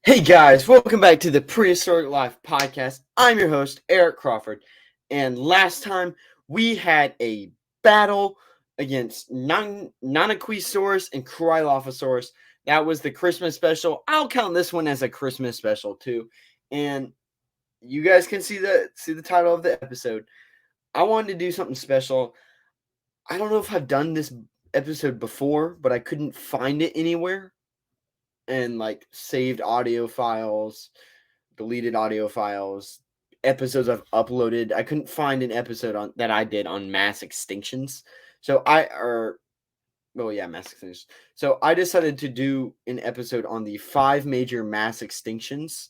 Hey guys, welcome back to the Prehistoric Life podcast. I'm your host, Eric Crawford, and last time we had a battle against Nanaquisaurus and Krylophosaurus. That was the Christmas special. I'll count this one as a Christmas special too. And you guys can see the title of the episode. I wanted to do something special. I don't know if I've done this episode before, but I couldn't find it anywhere. And like saved audio files, deleted audio files, episodes I've uploaded. I couldn't find an episode on that I did on mass extinctions. Mass extinctions. So I decided to do an episode on the 5 major mass extinctions.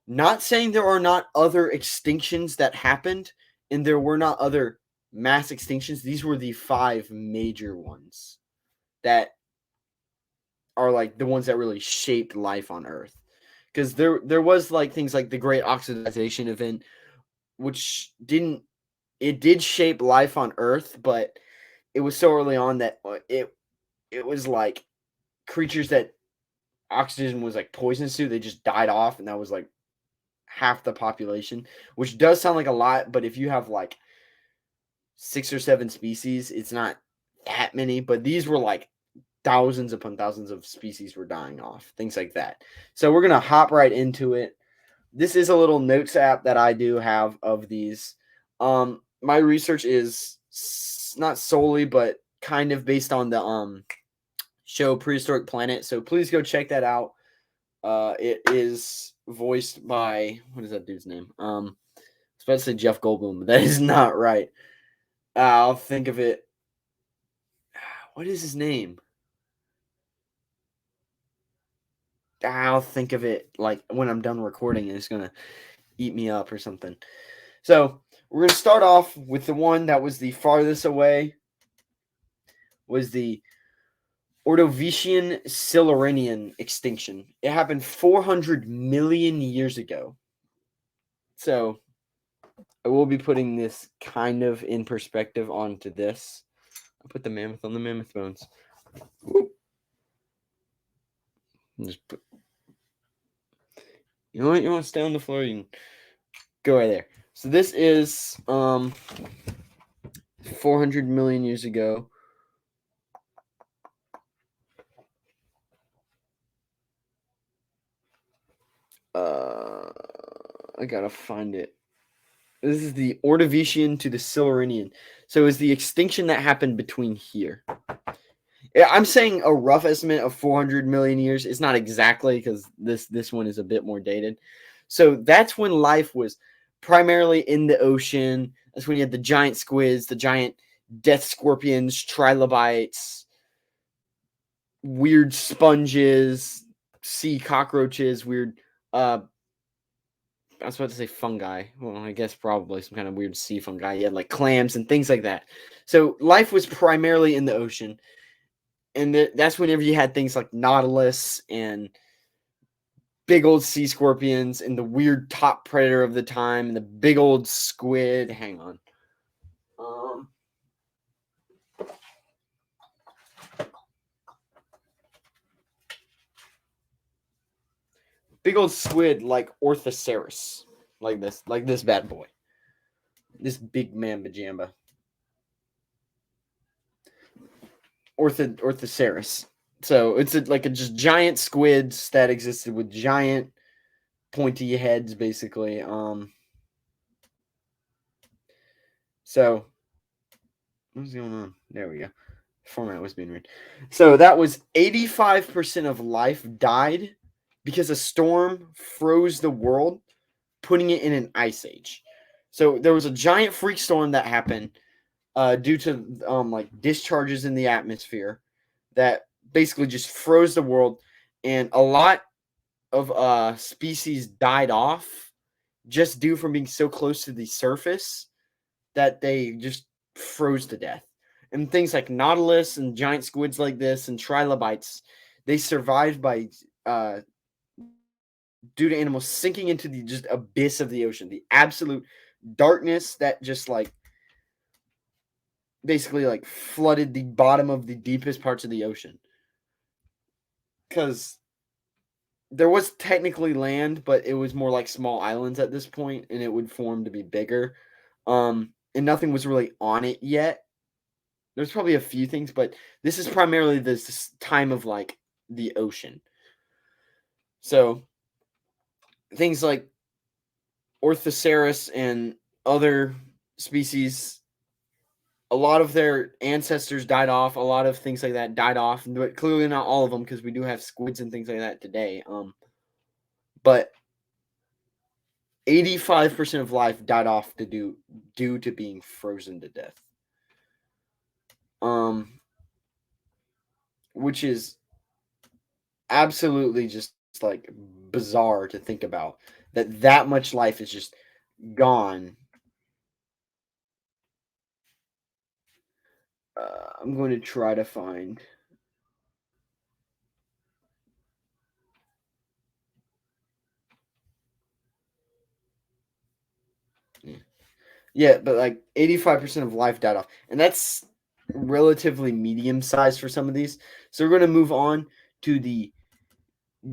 Not saying there are not other extinctions that happened, and there were not other mass extinctions. These were the 5 major ones that are like the ones that really shaped life on Earth. Because there was like things like the Great Oxidization Event, which did shape life on Earth, but it was so early on that it was like creatures that oxygen was like poisonous to, they just died off, and that was like half the population, which does sound like a lot, but if you have like 6 or 7 species, it's not that many. But these were like thousands upon thousands of species were dying off, things like that. So we're going to hop right into it. This is a little notes app that I do have of these. My research is not solely, but kind of based on the show Prehistoric Planet. So please go check that out. It is voiced by, what is that dude's name? I was about to say Jeff Goldblum, but that is not right. I'll think of it. What is his name? I'll think of it like when I'm done recording, and it's gonna eat me up or something. So we're gonna start off with the one that was the farthest away. Was the Ordovician Silurian extinction. It happened 400 million years ago. So I will be putting this kind of in perspective onto this. I'll put the mammoth on the mammoth bones. Whoop. Just put. You know what? You want to stay on the floor? You can go right there. So this is 400 million years ago. I gotta find it. This is the Ordovician to the Silurian. So it's the extinction that happened between here. I'm saying a rough estimate of 400 million years. It's not exactly, because this one is a bit more dated. So that's when life was primarily in the ocean. That's when you had the giant squids, the giant death scorpions, trilobites, weird sponges, sea cockroaches, weird I was about to say fungi. Well, I guess probably some kind of weird sea fungi. You had like clams and things like that. So life was primarily in the ocean. And that's whenever you had things like nautilus and big old sea scorpions and the weird top predator of the time and the big old squid. Hang on. Big old squid like Orthoceras. Like this bad boy. This big mamba jamba. Orthoceras. So it's like just giant squids that existed with giant pointy heads, basically. So what's going on? There we go. Format was being read. So that was 85% of life died because a storm froze the world, putting it in an ice age. So there was a giant freak storm that happened due to like discharges in the atmosphere that basically just froze the world, and a lot of species died off just due from being so close to the surface that they just froze to death. And things like nautilus and giant squids like this and trilobites, they survived by due to animals sinking into the just abyss of the ocean, the absolute darkness that just like basically like flooded the bottom of the deepest parts of the ocean. Because there was technically land, but it was more like small islands at this point, and it would form to be bigger. And nothing was really on it yet. There's probably a few things, but this is primarily this time of like the ocean. So things like Orthoceras and other species, a lot of their ancestors died off. A lot of things like that died off, but clearly not all of them because we do have squids and things like that today. But 85% of life died off due to being frozen to death. Which is absolutely just like bizarre to think about that much life is just gone. I'm going to try to find. Yeah, but like 85% of life died off, and that's relatively medium size for some of these. So we're going to move on to the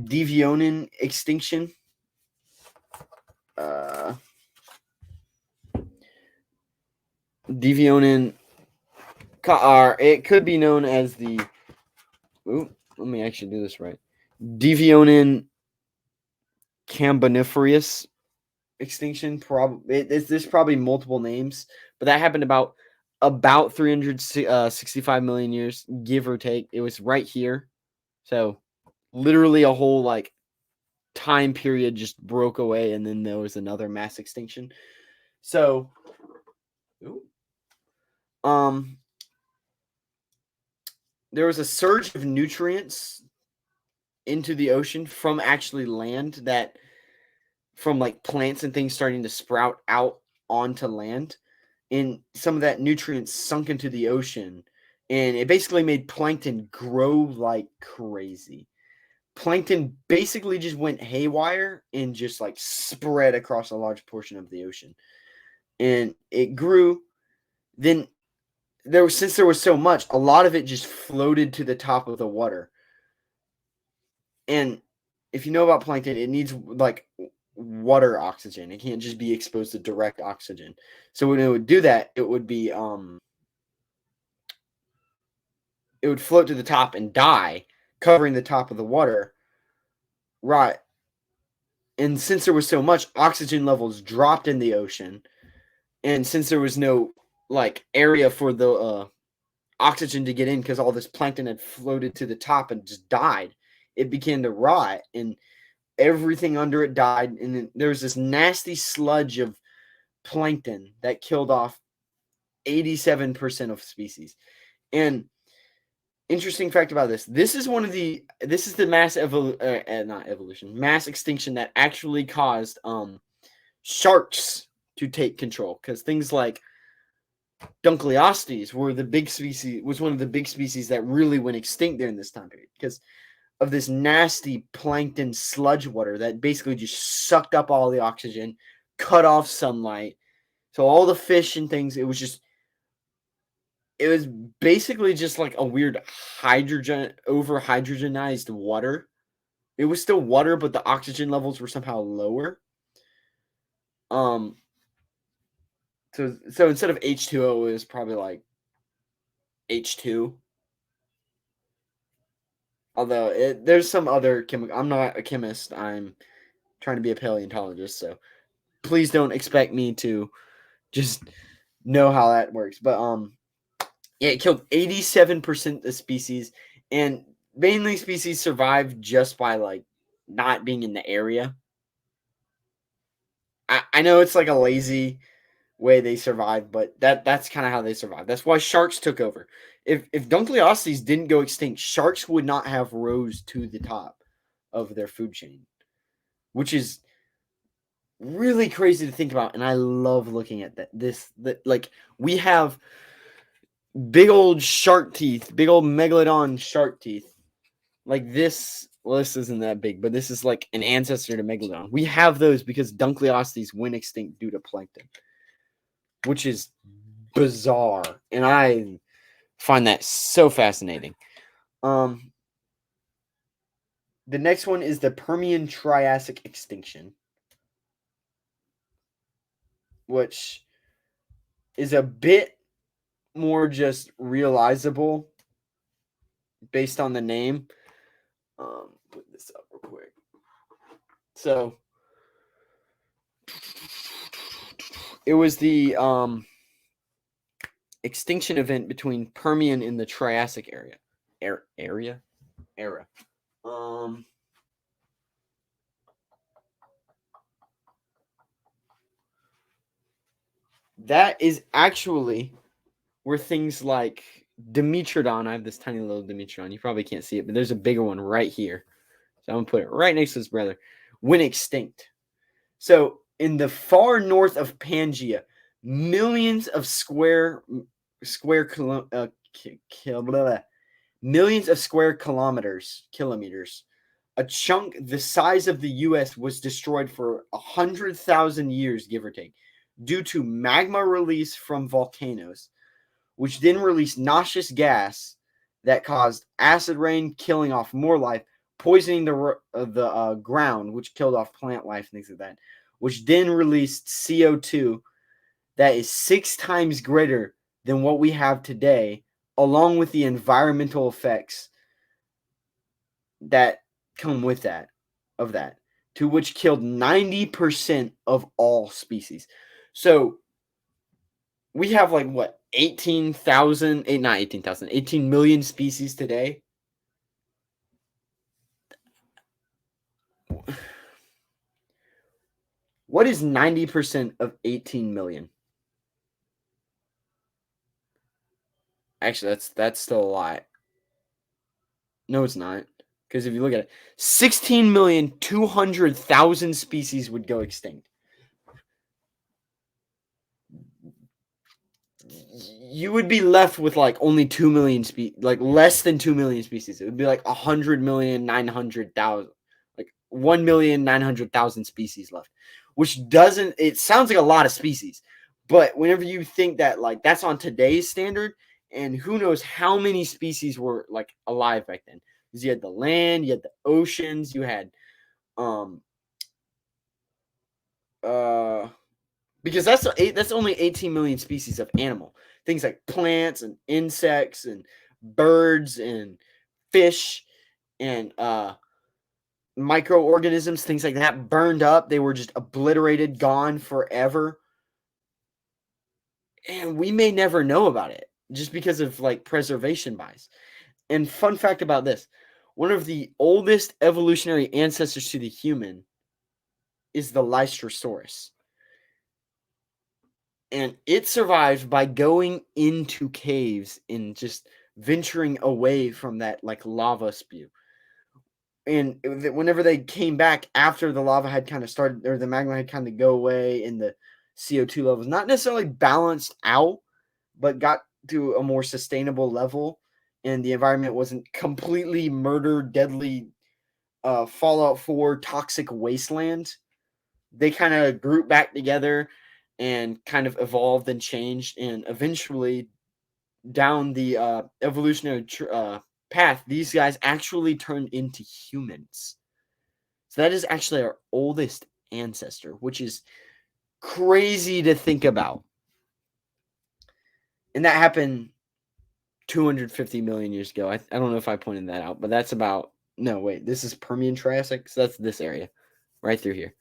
Devonian extinction. Devonian, it could be known as the. Ooh, let me actually do this right. Devonian Camboniferous extinction. There's probably multiple names, but that happened about 365 million years, give or take. It was right here, so literally a whole like time period just broke away, and then there was another mass extinction. So, there was a surge of nutrients into the ocean from actually land that from like plants and things starting to sprout out onto land, and some of that nutrients sunk into the ocean, and it basically made plankton grow like crazy. Plankton basically just went haywire and just like spread across a large portion of the ocean, and it grew. Then since there was so much, a lot of it just floated to the top of the water. And if you know about plankton, it needs like water oxygen. It can't just be exposed to direct oxygen. So when it would do that, it would float to the top and die, covering the top of the water. Right. And since there was so much, oxygen levels dropped in the ocean. And since there was no like area for the oxygen to get in because all this plankton had floated to the top and just died, it began to rot, and everything under it died. And then there was this nasty sludge of plankton that killed off 87% of species. And interesting fact about this is the mass extinction that actually caused sharks to take control, because things like Dunkleostenes was one of the big species that really went extinct during this time period because of this nasty plankton sludge water that basically just sucked up all the oxygen, cut off sunlight. So all the fish and things, it was basically just like a weird over hydrogenized water. It was still water, but the oxygen levels were somehow lower. So instead of H2O, it was probably like H2. Although there's some other chemical. I'm not a chemist. I'm trying to be a paleontologist, so please don't expect me to just know how that works. But yeah, it killed 87% of the species, and mainly species survived just by like not being in the area. I know it's like a lazy way they survived, but that's kind of how they survived. That's why sharks took over. If Dunkleostenes didn't go extinct, sharks would not have rose to the top of their food chain, which is really crazy to think about. And I love looking at like we have big old shark teeth, big old megalodon shark teeth. Like this, well, this isn't that big, but this is like an ancestor to megalodon. We have those because Dunkleostenes went extinct due to plankton, which is bizarre, and I find that so fascinating. Um, The next one is the Permian-Triassic extinction, which is a bit more just realizable based on the name. Put this up real quick. So it was the extinction event between Permian and the Triassic era. That is actually where things like Dimetrodon. I have this tiny little Dimetrodon. You probably can't see it, but there's a bigger one right here. So I'm gonna put it right next to his brother. Went extinct. So in the far north of Pangaea, millions of millions of square kilometers, a chunk the size of the U.S. was destroyed for 100,000 years, give or take, due to magma release from volcanoes, which then released noxious gas that caused acid rain, killing off more life, poisoning the ground, which killed off plant life and things like that, which then released CO2 that is 6 times greater than what we have today, along with the environmental effects that come with that, to which killed 90% of all species. So we have like what, 18 million species today. What is 90% of 18 million? Actually, that's still a lot. No, it's not. Because if you look at it, 16,200,000 species would go extinct. You would be left with like only 2 million like less than 2 million species. It would be like 100,900,000, like 1,900,000 species left, which doesn't, it sounds like a lot of species, but whenever you think that like that's on today's standard, and who knows how many species were like alive back then, because you had the land, you had the oceans, you had um uh because that's only 18 million species of animal. Things like plants and insects and birds and fish and microorganisms, things like that, burned up. They were just obliterated, gone forever. And we may never know about it just because of like preservation bias. And fun fact about this, one of the oldest evolutionary ancestors to the human is the Lystrosaurus. And it survived by going into caves and just venturing away from that like lava spew. And whenever they came back after the lava had kind of started, or the magma had kind of go away, and the CO2 levels not necessarily balanced out, but got to a more sustainable level, and the environment wasn't completely murder, deadly, Fallout 4 toxic wasteland, they kind of grouped back together and kind of evolved and changed, and eventually down the evolutionary path, these guys actually turned into humans. So that is actually our oldest ancestor, which is crazy to think about. And that happened 250 million years ago. I don't know if I pointed that out, but that's about, no, wait, this is Permian Triassic. So that's this area right through here.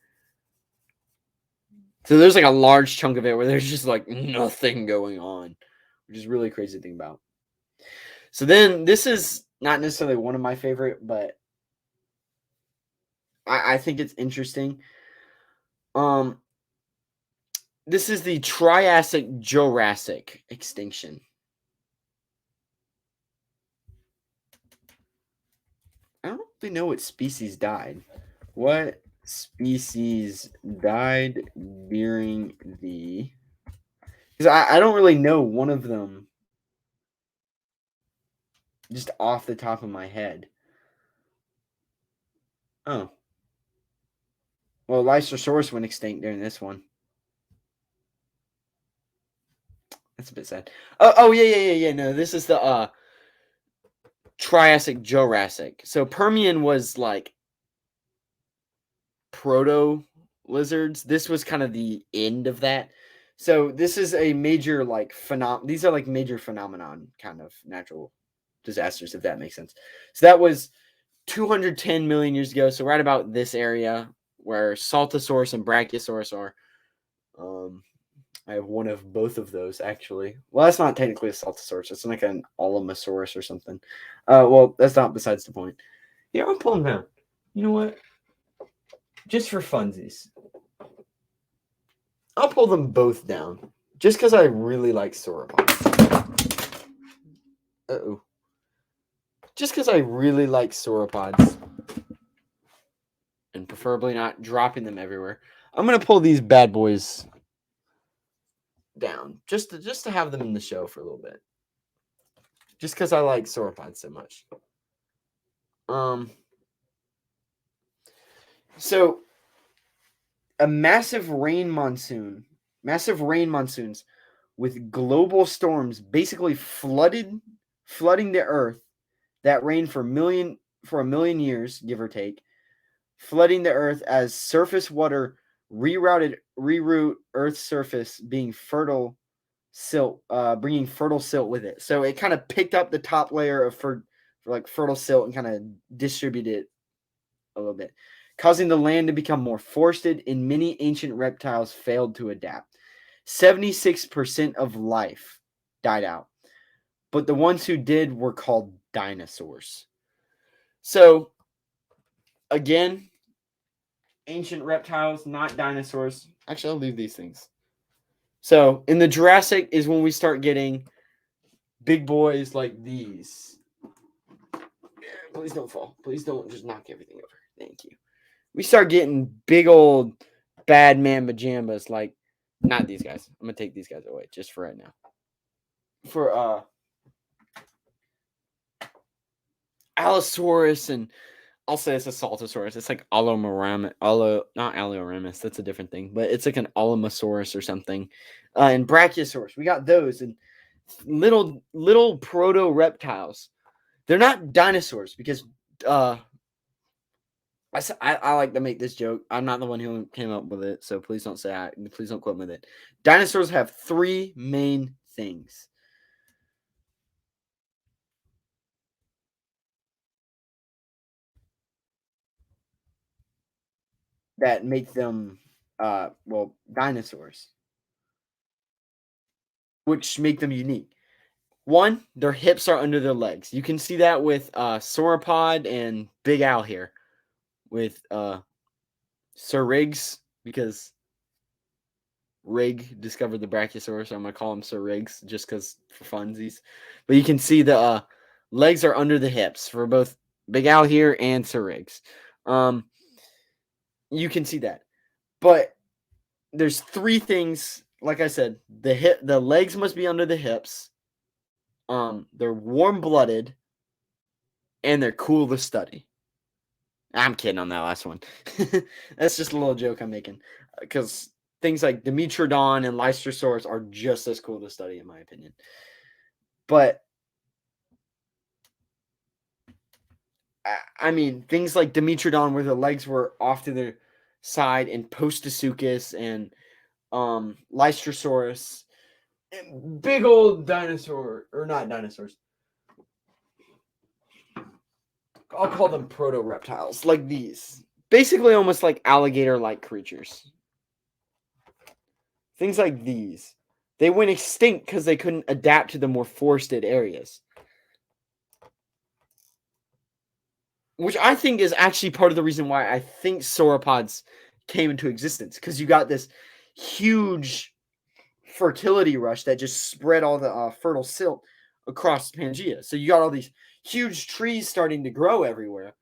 So there's like a large chunk of it where there's just like nothing going on, which is really crazy to think about. So then this is not necessarily one of my favorite, but I think it's interesting. This is the Triassic Jurassic extinction. I don't really know what species died. What species died during the... Because I don't really know one of them just off the top of my head. Oh. Well, Lysosaurus went extinct during this one. That's a bit sad. Oh yeah. No, this is the Triassic Jurassic. So Permian was like proto lizards. This was kind of the end of that. So this is a major like these are like major phenomenon kind of natural disasters, if that makes sense. So that was 210 million years ago. So right about this area where Saltosaurus and Brachiosaurus are. I have one of both of those actually. Well, that's not technically a Saltosaurus. It's like an Alamosaurus or something. Well, that's not besides the point. Yeah, I'm pulling down. You know what? Just for funsies, I'll pull them both down. Just because I really like sauropods. Uh-oh. Just because I really like sauropods. And preferably not dropping them everywhere. I'm going to pull these bad boys down. Just to have them in the show for a little bit. Just because I like sauropods so much. So massive rain monsoons with global storms basically flooding the earth that rained for a million years, give or take, flooding the earth as surface water reroute Earth's surface, being fertile silt, bringing fertile silt with it. So it kind of picked up the top layer of for like fertile silt and kind of distributed it a little bit, causing the land to become more forested, and many ancient reptiles failed to adapt. 76% of life died out, but the ones who did were called dinosaurs. So, again, ancient reptiles, not dinosaurs. Actually, I'll leave these things. So, in the Jurassic is when we start getting big boys like these. Please don't fall. Please don't just knock everything over. Thank you. We start getting big old bad man pajamas, like not these guys. I'm gonna take these guys away just for right now. For Allosaurus, and I'll say it's a Saltosaurus. It's like not Alloramus. That's a different thing, but it's like an Alamosaurus or something. And Brachiosaurus, we got those, and little proto reptiles. They're not dinosaurs because I like to make this joke. I'm not the one who came up with it, so please don't please don't quote me with it. Dinosaurs have three main things. That make them dinosaurs, which make them unique. One, their hips are under their legs. You can see that with sauropod and Big Al here with Sir Riggs, because Rig discovered the Brachiosaurus, so I'm gonna call him Sir Riggs just because for funsies. But you can see the legs are under the hips for both Big Al here and Sir Riggs. You can see that, but there's three things. Like I said, the legs must be under the hips. They're warm blooded, and they're cool to study. I'm kidding on that last one. That's just a little joke I'm making, because things like Dimetrodon and Lystrosaurus are just as cool to study, in my opinion. But I mean, things like Dimetrodon, where the legs were off to the side, and Postosuchus and Lystrosaurus, and big old dinosaur, or not dinosaurs. I'll call them proto reptiles, like these. Basically, almost like alligator-like creatures. Things like these. They went extinct because they couldn't adapt to the more forested areas. Which I think is actually part of the reason why I think sauropods came into existence. Because you got this huge fertility rush that just spread all the fertile silt across Pangea. So you got all these huge trees starting to grow everywhere.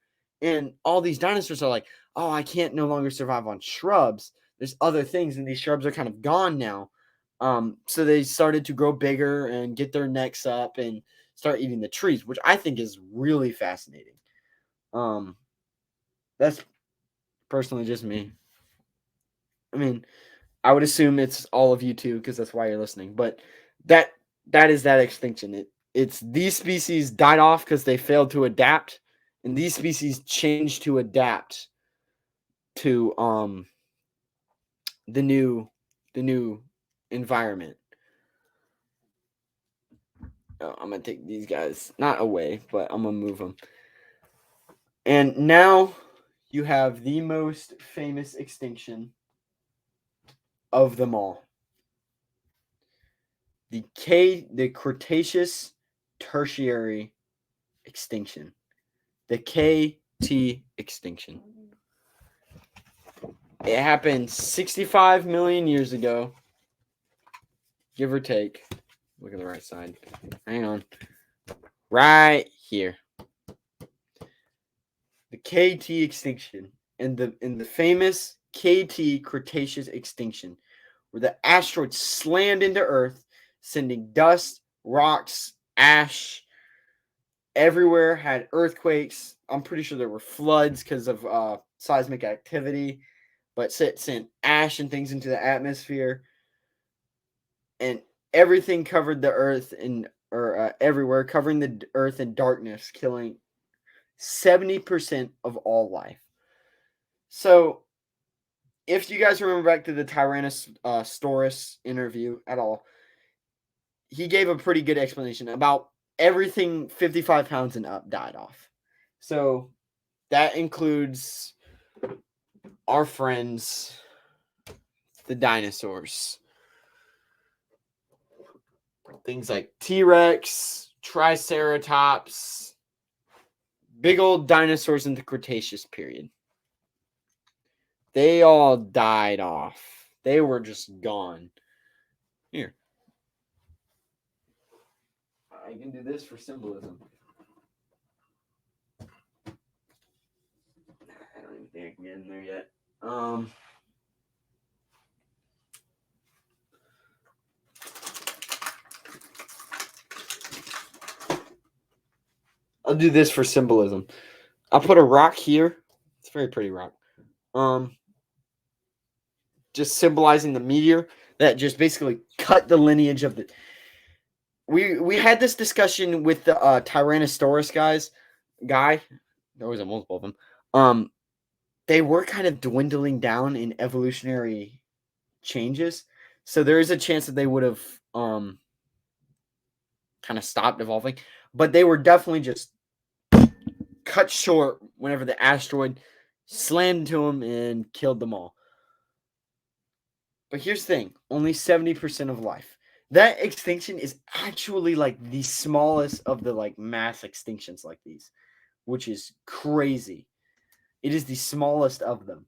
And all these dinosaurs are like, oh, I can't no longer survive on shrubs. There's other things, and these shrubs are kind of gone now. So they started to grow bigger and get their necks up and start eating the trees, which I think is really fascinating. That's personally just me. I mean, I would assume it's all of you too, because that's why you're listening. But that is that extinction. It's these species died off because they failed to adapt, and these species changed to adapt to the new environment. I'm gonna take these guys not away, but I'm gonna move them. And now you have the most famous extinction of them all. The Cretaceous Tertiary extinction. The KT extinction. It happened 65 million years ago, give or take. Look at the right side. Hang on. Right here. The KT extinction and the famous KT Cretaceous extinction, where the asteroid slammed into Earth, sending dust, rocks, ash everywhere, had earthquakes. I'm pretty sure there were floods because of seismic activity, but sent ash and things into the atmosphere, and everything covered the Earth everywhere, covering the Earth in darkness, killing 70% of all life. So, if you guys remember back to the Tyrannosaurus interview at all, he gave a pretty good explanation about everything 55 pounds and up died off. So, that includes our friends, the dinosaurs. Things like T-Rex, Triceratops, big old dinosaurs in the Cretaceous period. They all died off. They were just gone. Here. I can do this for symbolism. I don't even think I can get in there yet. I'll do this for symbolism. I'll put a rock here. It's a very pretty rock. Just symbolizing the meteor that just basically cut the lineage of the. We had this discussion with the Tyrannosaurus guy. There was a multiple of them. They were kind of dwindling down in evolutionary changes, so there is a chance that they would have kind of stopped evolving, but they were definitely just cut short whenever the asteroid slammed into them and killed them all. But here's the thing, only 70% of life. That extinction is actually like the smallest of the like mass extinctions like these, which is crazy. It is the smallest of them.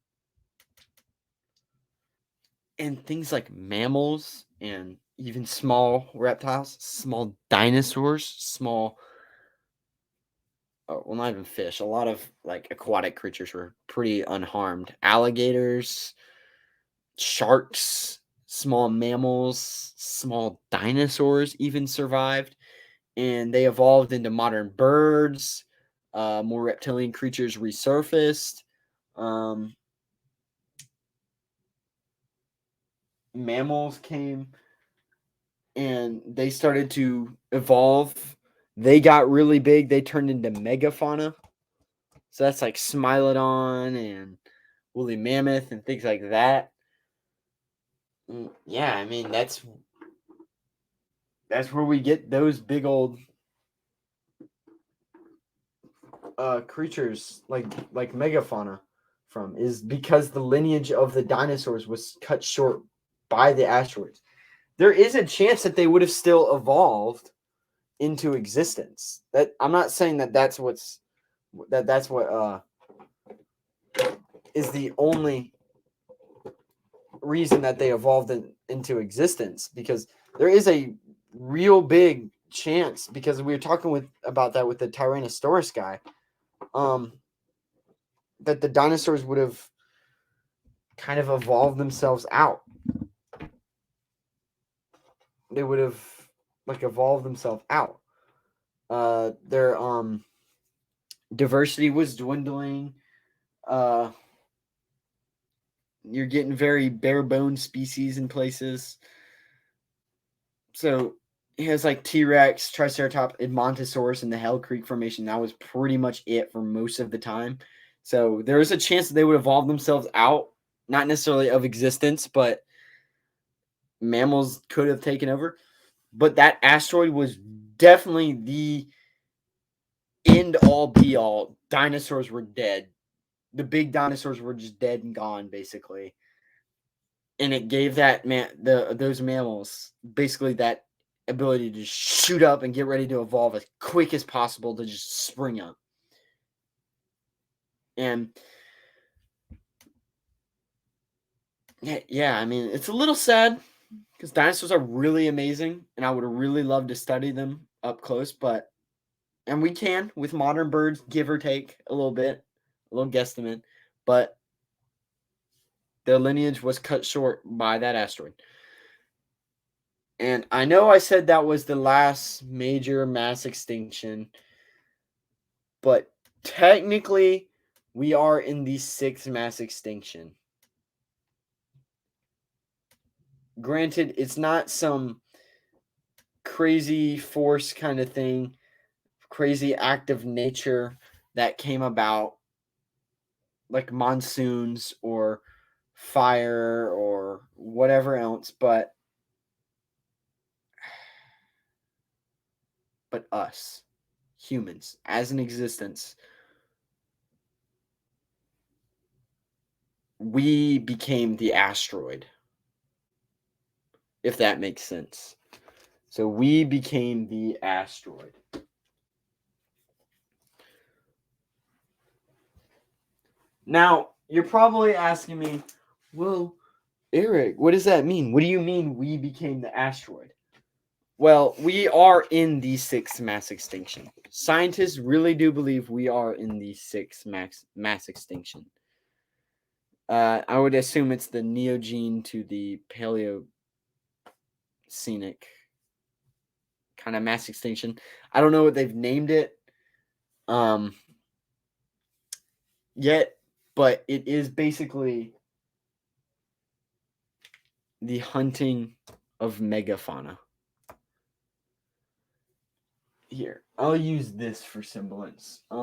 And things like mammals and even small reptiles, small dinosaurs, small well, not even fish. A lot of like aquatic creatures were pretty unharmed. Alligators, sharks, small mammals, small dinosaurs even survived, and they evolved into modern birds. More reptilian creatures resurfaced. Mammals came and they started to evolve. They got really big. They turned into megafauna. So that's like Smilodon and woolly mammoth and things like that. Yeah, I mean that's where we get those big old creatures like megafauna from, is because the lineage of the dinosaurs was cut short by the asteroids. There is a chance that they would have still evolved into existence. That I'm not saying that that's what is the only reason that they evolved into existence, because there is a real big chance, because we were talking about that with the Tyrannosaurus guy, that the dinosaurs would have kind of evolved themselves out. They would have like evolved themselves out. Their diversity was dwindling. You're getting very bare bone species in places. So it has like T-Rex, Triceratops, Edmontosaurus in the Hell Creek Formation. That was pretty much it for most of the time. So there is a chance that they would evolve themselves out, not necessarily of existence, but mammals could have taken over. But that asteroid was definitely the end all be all. Dinosaurs were dead. The big dinosaurs were just dead and gone, basically. And it gave that those mammals basically that ability to just shoot up and get ready to evolve as quick as possible to just spring up. And yeah, I mean, it's a little sad because dinosaurs are really amazing, and I would really love to study them up close. But and we can with modern birds, give or take a little bit, a little guesstimate. But their lineage was cut short by that asteroid. And I know I said that was the last major mass extinction, but technically, we are in the sixth mass extinction. Granted, it's not some crazy force kind of thing, crazy act of nature that came about, like monsoons or fire or whatever else, but us humans as an existence, we became the asteroid, if that makes sense. So we became the asteroid. Now, you're probably asking me, well, Eric, what does that mean? What do you mean we became the asteroid? Well, we are in the sixth mass extinction. Scientists really do believe we are in the sixth mass extinction. I would assume it's the Neogene to the Paleocenic kind of mass extinction. I don't know what they've named it yet, but it is basically the hunting of megafauna. Here, I'll use this for semblance. Give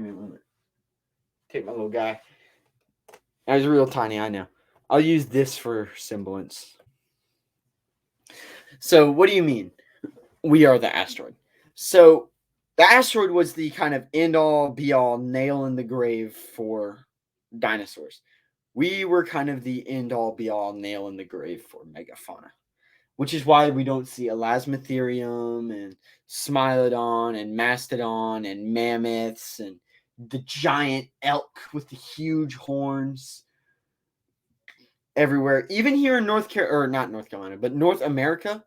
me a moment. Take my little guy. That was real tiny, I know. I'll use this for semblance. So, what do you mean? We are the asteroid. So, the asteroid was the kind of end all be all nail in the grave for dinosaurs. We were kind of the end all be all nail in the grave for megafauna, which is why we don't see Elasmotherium and Smilodon and Mastodon and mammoths and the giant elk with the huge horns everywhere. Even here in or not North Carolina, but North America,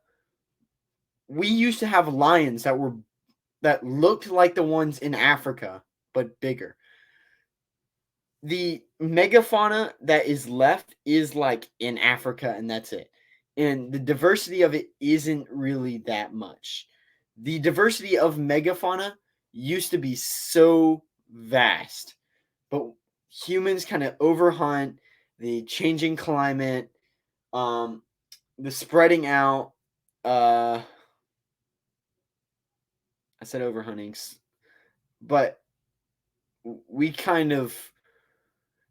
we used to have lions that looked like the ones in Africa, but bigger. The megafauna that is left is like in Africa, and that's it. And the diversity of it isn't really that much. The diversity of megafauna used to be so vast, but humans kind of overhunt the changing climate, the spreading out. I said overhuntings, but we kind of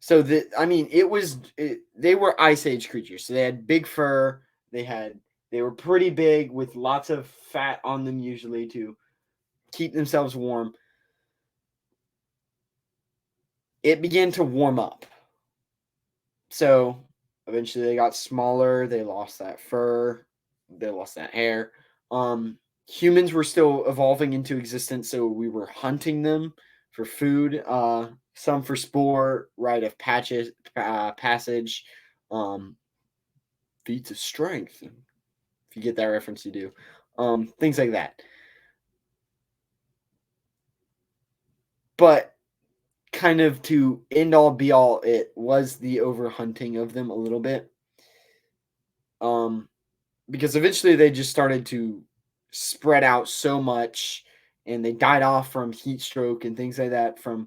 they were ice age creatures. So they had big fur. They were pretty big with lots of fat on them usually to keep themselves warm. It began to warm up. So eventually they got smaller, they lost that fur, they lost that hair. Humans were still evolving into existence, so we were hunting them for food, some for sport, rite of passage, feats of strength. If you get that reference, you do. Things like that. But kind of to end all be all, it was the overhunting of them a little bit. Because eventually they just started to spread out so much and they died off from heat stroke and things like that from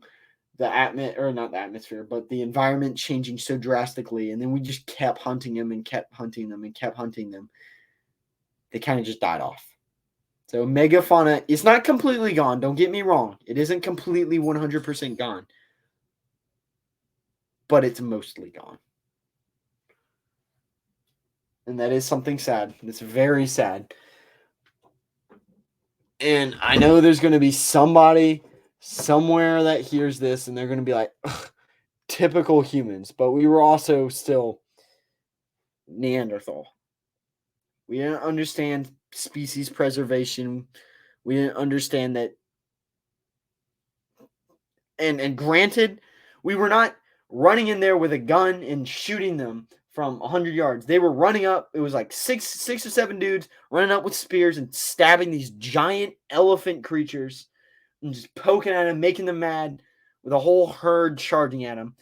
not the atmosphere, but the environment changing so drastically, and then we just kept hunting them and kept hunting them and kept hunting them. They kind of just died off. So megafauna is not completely gone. Don't get me wrong. It isn't completely 100% gone, but it's mostly gone. And that is something sad. It's very sad. And I know there's going to be somebody somewhere that hears this and they're going to be like, typical humans, but we were also still Neanderthal. We didn't understand species preservation. We didn't understand that. And granted, we were not running in there with a gun and shooting them from 100 yards. They were running up. It was like six or seven dudes running up with spears and stabbing these giant elephant creatures and just poking at them, making them mad with a whole herd charging at them,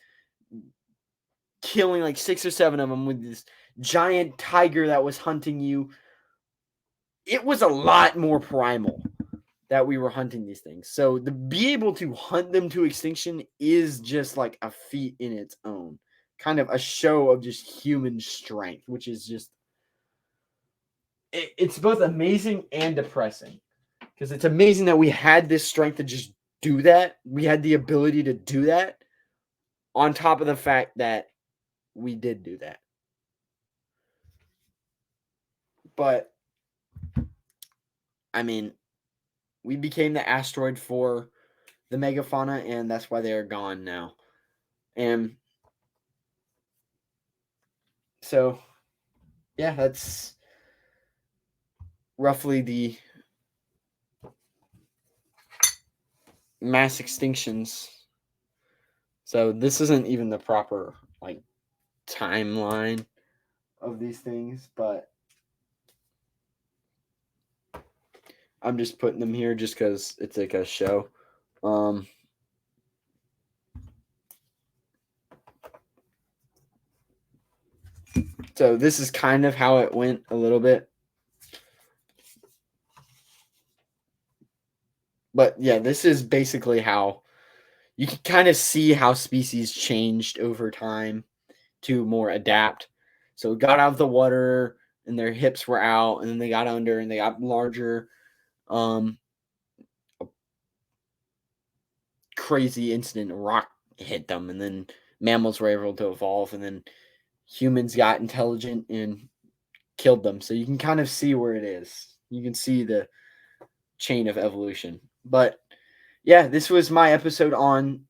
killing like 6 or 7 of them with this giant tiger that was hunting you. It was a lot more primal that we were hunting these things. So to be able to hunt them to extinction is just like a feat in its own. Kind of a show of just human strength, which is just it's both amazing and depressing. Because it's amazing that we had this strength to just do that. We had the ability to do that on top of the fact that we did do that. But I mean, we became the asteroid for the megafauna, and that's why they are gone now. And so, yeah, that's roughly the mass extinctions. So this isn't even the proper like timeline of these things, but I'm just putting them here just because it's like a show. So this is kind of how it went a little bit. But yeah, this is basically how you can kind of see how species changed over time to more adapt. So it got out of the water and their hips were out, and then they got under and they got larger. Crazy incident, a rock hit them, and then mammals were able to evolve, and then humans got intelligent and killed them. So you can kind of see where it is. You can see the chain of evolution. But yeah, this was my episode on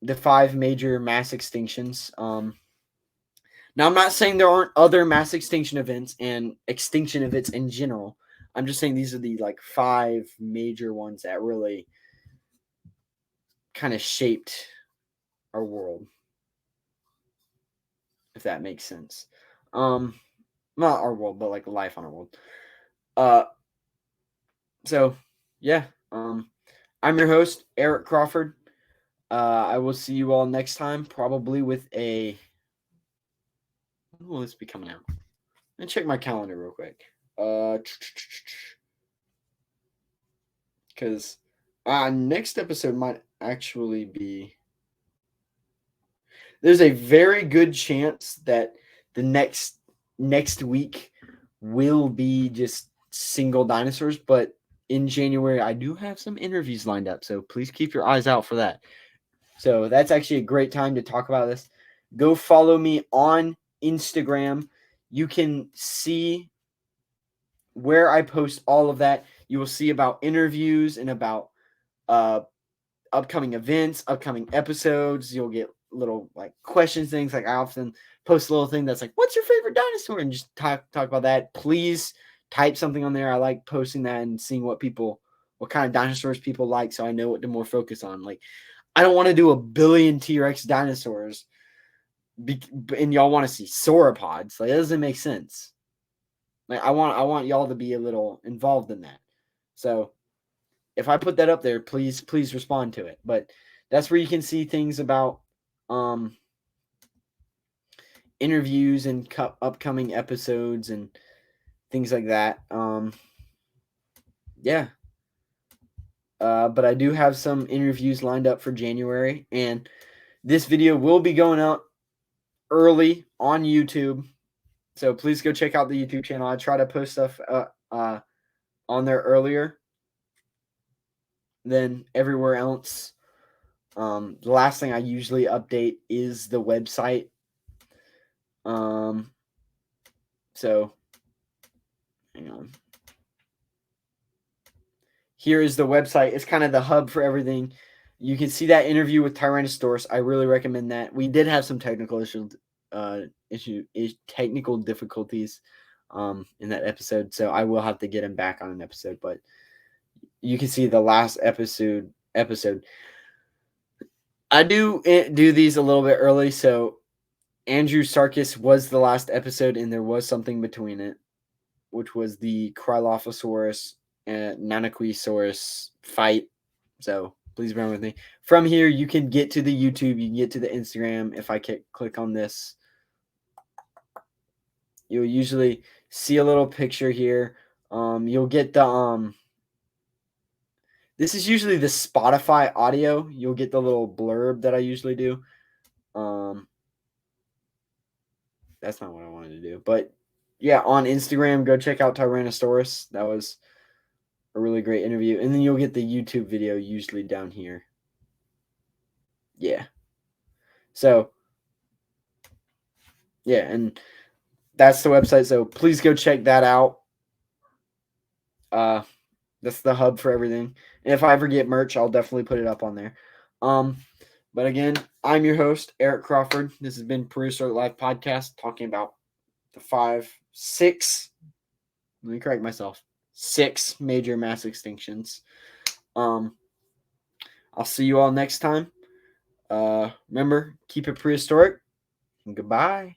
the 5 major mass extinctions. Now I'm not saying there aren't other mass extinction events and extinction events in general. I'm just saying these are the like 5 major ones that really kind of shaped our world, if that makes sense. Not our world, but like life on our world. So yeah, I'm your host, Eric Crawford. I will see you all next time, probably with a. When will this be coming out? Let me check my calendar real quick. Because next episode might actually be. There's a very good chance that the next week will be just single dinosaurs, but in January I do have some interviews lined up, so please keep your eyes out for that. So that's actually a great time to talk about this. Go follow me on Instagram. You can see where I post all of that. You will see about interviews and about upcoming events, upcoming episodes. You'll get little like questions, things like I often post a little thing that's like, "What's your favorite dinosaur?" and just talk about that. Please type something on there. I like posting that and seeing what kind of dinosaurs people like, so I know what to more focus on. Like, I don't want to do a billion T-Rex dinosaurs, and y'all want to see sauropods. Like, that doesn't make sense. Like, I want y'all to be a little involved in that. So if I put that up there, please respond to it. But that's where you can see things about interviews and upcoming episodes and things like that. Yeah. But I do have some interviews lined up for January, and this video will be going out early on YouTube. So please go check out the YouTube channel. I try to post stuff on there earlier than everywhere else. The last thing I usually update is the website. So hang on. Here is the website. It's kind of the hub for everything. You can see that interview with Tyrannosaurus. I really recommend that. We did have some technical technical difficulties in that episode, so I will have to get him back on an episode. But you can see the last episode. I do these a little bit early, so Andrew Sarkis was the last episode, and there was something between it, which was the Krylophosaurus and Nanoquesaurus fight. So please bear with me. From here, you can get to the YouTube, you can get to the Instagram. If I click on this, you'll usually see a little picture here. You'll get the this is usually the Spotify audio. You'll get the little blurb that I usually do. That's not what I wanted to do, but yeah, on Instagram, go check out Tyrannosaurus. That was a really great interview. And then you'll get the YouTube video usually down here. Yeah. So, yeah, and that's the website. So please go check that out. That's the hub for everything. And if I ever get merch, I'll definitely put it up on there. But again, I'm your host, Eric Crawford. This has been Prehistoric Life Podcast, talking about the 6 major mass extinctions. I'll see you all next time. Remember, keep it prehistoric, and goodbye.